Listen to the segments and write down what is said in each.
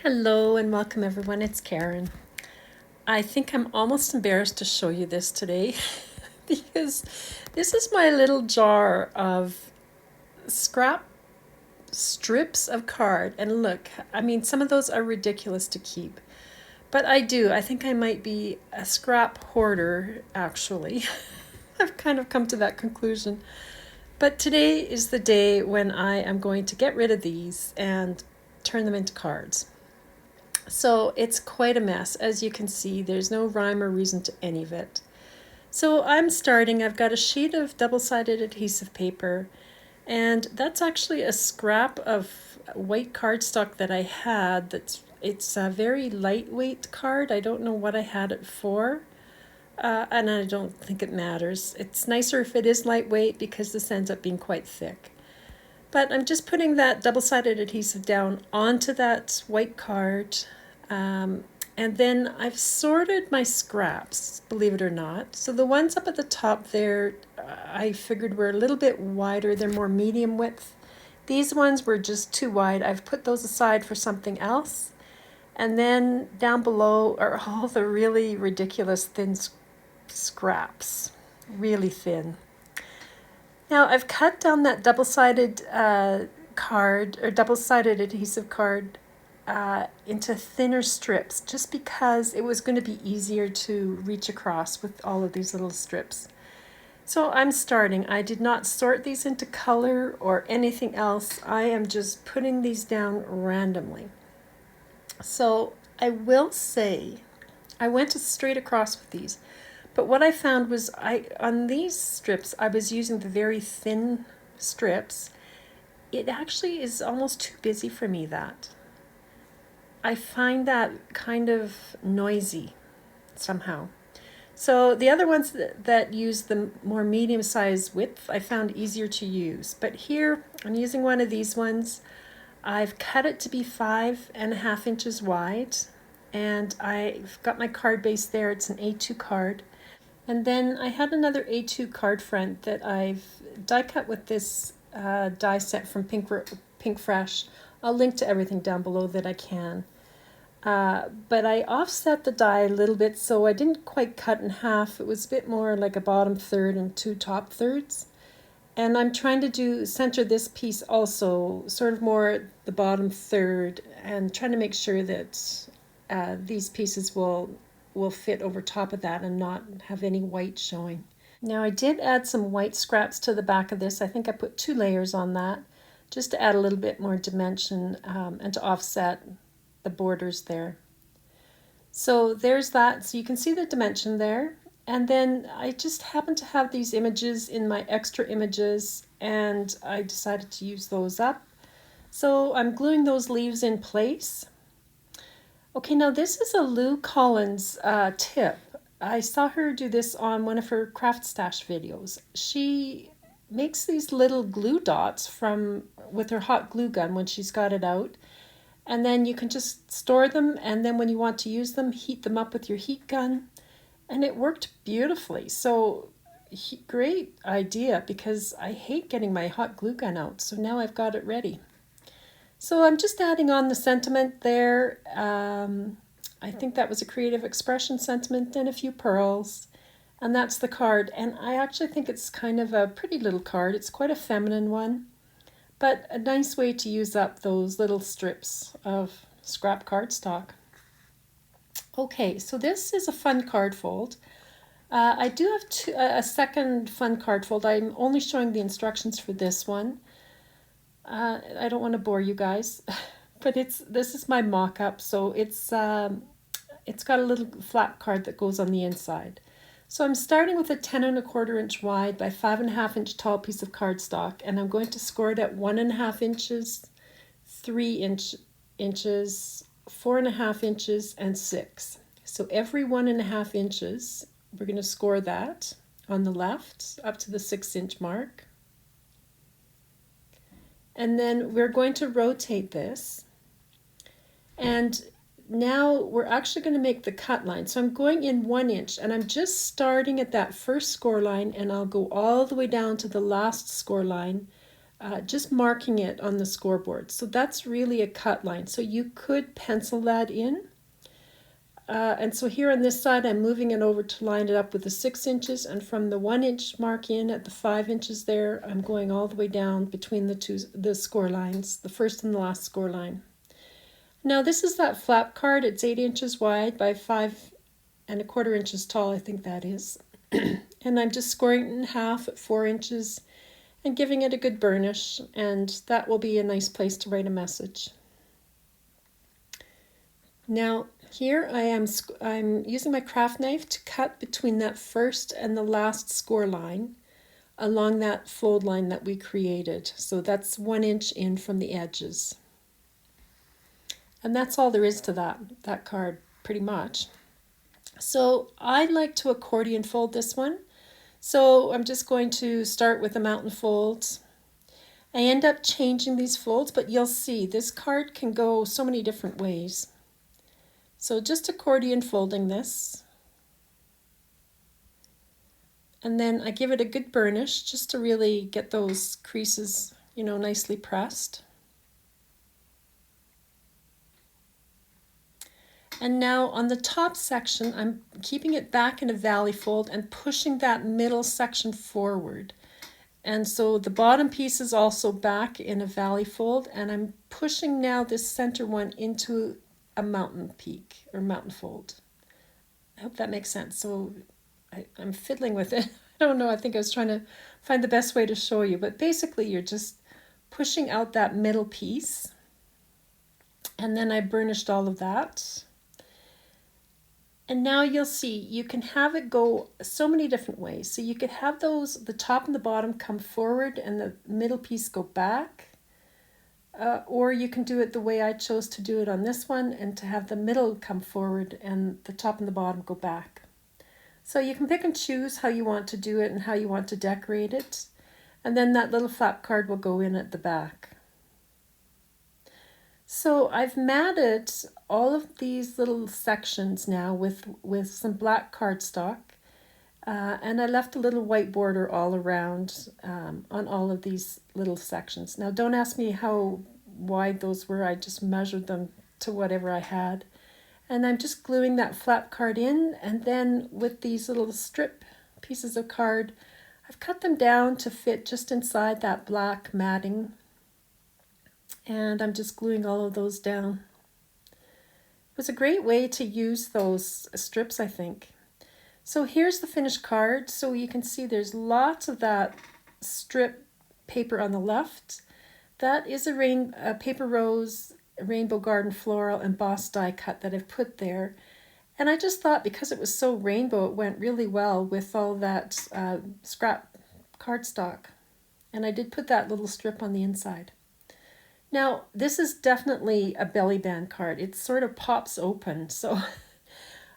Hello and welcome everyone, it's Karen. I think I'm almost embarrassed to show you this today because this is my little jar of scrap strips of card. And look, I mean, some of those are ridiculous to keep, but I think I might be a scrap hoarder actually. I've kind of come to that conclusion. But today is the day when I am going to get rid of these and turn them into cards. So it's quite a mess. As you can see, there's no rhyme or reason to any of it. So I've got a sheet of double-sided adhesive paper, and that's actually a scrap of white cardstock that I had. It's a very lightweight card. I don't know what I had it for, and I don't think it matters. It's nicer if it is lightweight because this ends up being quite thick. But I'm just putting that double-sided adhesive down onto that white card. And then I've sorted my scraps, believe it or not. So the ones up at the top there, I figured were a little bit wider. They're more medium width. These ones were just too wide. I've put those aside for something else. And then down below are all the really ridiculous thin scraps, really thin. Now I've cut down that double-sided card or double-sided adhesive card into thinner strips just because it was going to be easier to reach across with all of these little strips. So I'm starting. I did not sort these into color or anything else. I am just putting these down randomly. So I will say I went straight across with these. But what I found was on these strips, I was using the very thin strips. It actually is almost too busy for me, that. I find that kind of noisy somehow. So the other ones that use the more medium size width, I found easier to use. But here, I'm using one of these ones. I've cut it to be 5.5 inches wide. And I've got my card base there. It's an A2 card. And then I had another A2 card front that I've die cut with this die set from Pink Fresh. I'll link to everything down below that I can. But I offset the die a little bit, so I didn't quite cut in half. It was a bit more like a bottom third and 2 top thirds. And I'm trying to center this piece also, sort of more the bottom third, and trying to make sure that these pieces will fit over top of that and not have any white showing. Now I did add some white scraps to the back of this. I think I put 2 layers on that just to add a little bit more dimension and to offset the borders there. So there's that. So you can see the dimension there. And then I just happen to have these images in my extra images, and I decided to use those up. So I'm gluing those leaves in place. Okay, now this is a Lou Collins tip. I saw her do this on one of her craft stash videos. She makes these little glue dots with her hot glue gun when she's got it out. And then you can just store them, and then when you want to use them, heat them up with your heat gun. And it worked beautifully. So great idea, because I hate getting my hot glue gun out. So now I've got it ready. So I'm just adding on the sentiment there. I think that was a creative expression sentiment and a few pearls. And that's the card. And I actually think it's kind of a pretty little card. It's quite a feminine one, but a nice way to use up those little strips of scrap cardstock. Okay, so this is a fun card fold. I do have a second fun card fold. I'm only showing the instructions for this one. I don't want to bore you guys, but this is my mock-up. So it's got a little flat card that goes on the inside. So I'm starting with a 10.25 inch wide by 5.5 inch tall piece of cardstock, and I'm going to score it at 1.5 inches, 3 inches, 4.5 inches, and 6. So every 1.5 inches, we're going to score that on the left up to the 6-inch mark. And then we're going to rotate this. And now we're actually going to make the cut line. So I'm going in 1 inch, and I'm just starting at that first score line, and I'll go all the way down to the last score line just marking it on the scoreboard. So that's really a cut line. So you could pencil that in. And so here on this side, I'm moving it over to line it up with the 6 inches, and from the 1 inch mark in at the 5 inches there, I'm going all the way down between the score lines, the first and the last score line. Now this is that flap card. It's 8 inches wide by 5¼ inches tall, I think that is. And I'm just scoring it in half at 4 inches and giving it a good burnish, and that will be a nice place to write a message. Now here I'm using my craft knife to cut between that first and the last score line along that fold line that we created. So that's 1 inch in from the edges. And that's all there is to that card, pretty much. So I like to accordion fold this one. So I'm just going to start with a mountain fold. I end up changing these folds, but you'll see this card can go so many different ways. So just accordion folding this. And then I give it a good burnish just to really get those creases, nicely pressed. And now on the top section, I'm keeping it back in a valley fold and pushing that middle section forward. And so the bottom piece is also back in a valley fold, and I'm pushing now this center one into a mountain peak or mountain fold. I hope that makes sense. So I'm fiddling with it. I don't know, I think I was trying to find the best way to show you, but basically you're just pushing out that middle piece, and then I burnished all of that. And now you'll see you can have it go so many different ways. So you could have the top and the bottom come forward and the middle piece go back. Or you can do it the way I chose to do it on this one, and to have the middle come forward and the top and the bottom go back. So you can pick and choose how you want to do it and how you want to decorate it. And then that little flap card will go in at the back. So I've matted all of these little sections now with some black cardstock. And I left a little white border all around on all of these little sections. Now don't ask me how wide those were, I just measured them to whatever I had. And I'm just gluing that flap card in, and then with these little strip pieces of card, I've cut them down to fit just inside that black matting. And I'm just gluing all of those down. It was a great way to use those strips, I think. So here's the finished card. So you can see there's lots of that strip paper on the left. That is a paper rose, rainbow garden floral embossed die cut that I've put there. And I just thought because it was so rainbow, it went really well with all that scrap cardstock. And I did put that little strip on the inside. Now, this is definitely a belly band card. It sort of pops open, so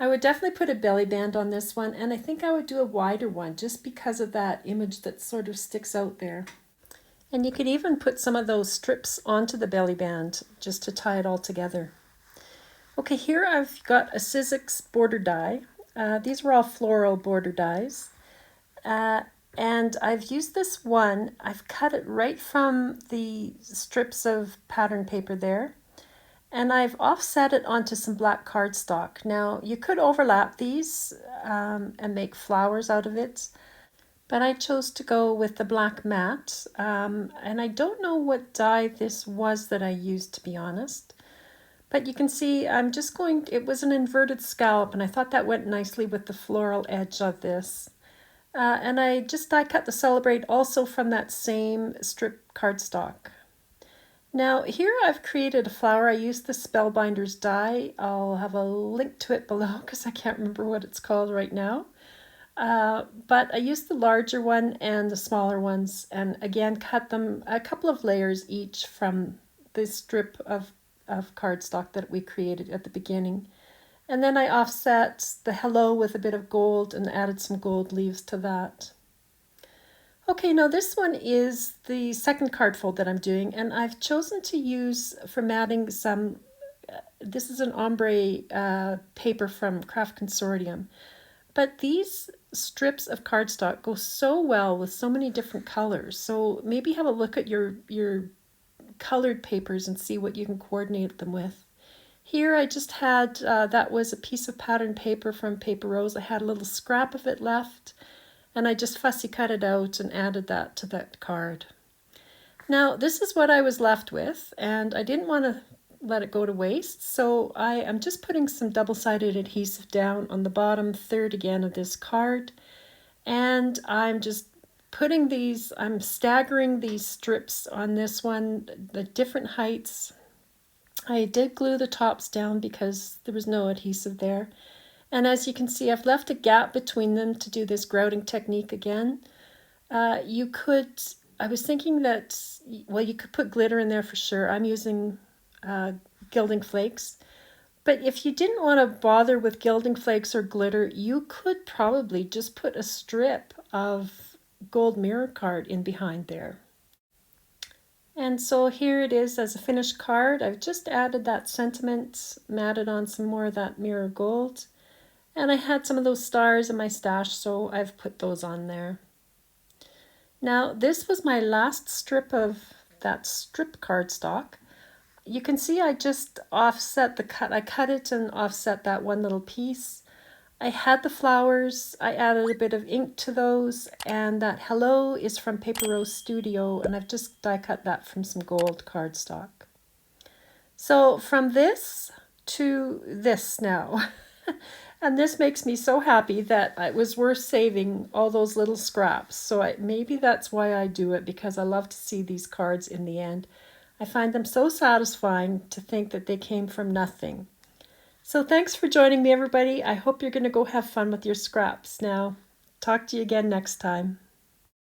I would definitely put a belly band on this one, and I think I would do a wider one just because of that image that sort of sticks out there. And you could even put some of those strips onto the belly band just to tie it all together. Okay, here I've got a Sizzix border die. These were all floral border dies. And I've used this one, I've cut it right from the strips of pattern paper there, and I've offset it onto some black cardstock. Now you could overlap these and make flowers out of it, but I chose to go with the black matte, and I don't know what die this was that I used, to be honest. But you can see it was an inverted scallop, and I thought that went nicely with the floral edge of this. And I die cut the Celebrate also from that same strip cardstock. Now here I've created a flower. I used the Spellbinders die. I'll have a link to it below because I can't remember what it's called right now. But I used the larger one and the smaller ones, and again cut them a couple of layers each from this strip of cardstock that we created at the beginning. And then I offset the hello with a bit of gold and added some gold leaves to that. Okay, now this one is the second card fold that I'm doing, and I've chosen to use for matting this is an ombre paper from Craft Consortium. But these strips of cardstock go so well with so many different colors. So maybe have a look at your colored papers and see what you can coordinate them with. Here I just had, that was a piece of pattern paper from Paper Rose. I had a little scrap of it left, and I just fussy cut it out and added that to that card. Now this is what I was left with, and I didn't want to let it go to waste, so I am just putting some double-sided adhesive down on the bottom third again of this card, and I'm just putting these, I'm staggering these strips on this one, the different heights. I did glue the tops down because there was no adhesive there. And as you can see, I've left a gap between them to do this grouting technique again. You could, I was thinking that, well, you could put glitter in there for sure. I'm using gilding flakes. But if you didn't want to bother with gilding flakes or glitter, you could probably just put a strip of gold mirror card in behind there. And so here it is as a finished card. I've just added that sentiment, matted on some more of that mirror gold. And I had some of those stars in my stash, so I've put those on there. Now this was my last strip of that strip cardstock. You can see I just offset the cut. I cut it and offset that one little piece. I had the flowers, I added a bit of ink to those, and that hello is from Paper Rose Studio, and I've just die cut that from some gold cardstock. So from this to this now. And this makes me so happy that it was worth saving all those little scraps. So maybe that's why I do it, because I love to see these cards in the end. I find them so satisfying to think that they came from nothing. So thanks for joining me, everybody. I hope you're going to go have fun with your scraps now. Talk to you again next time.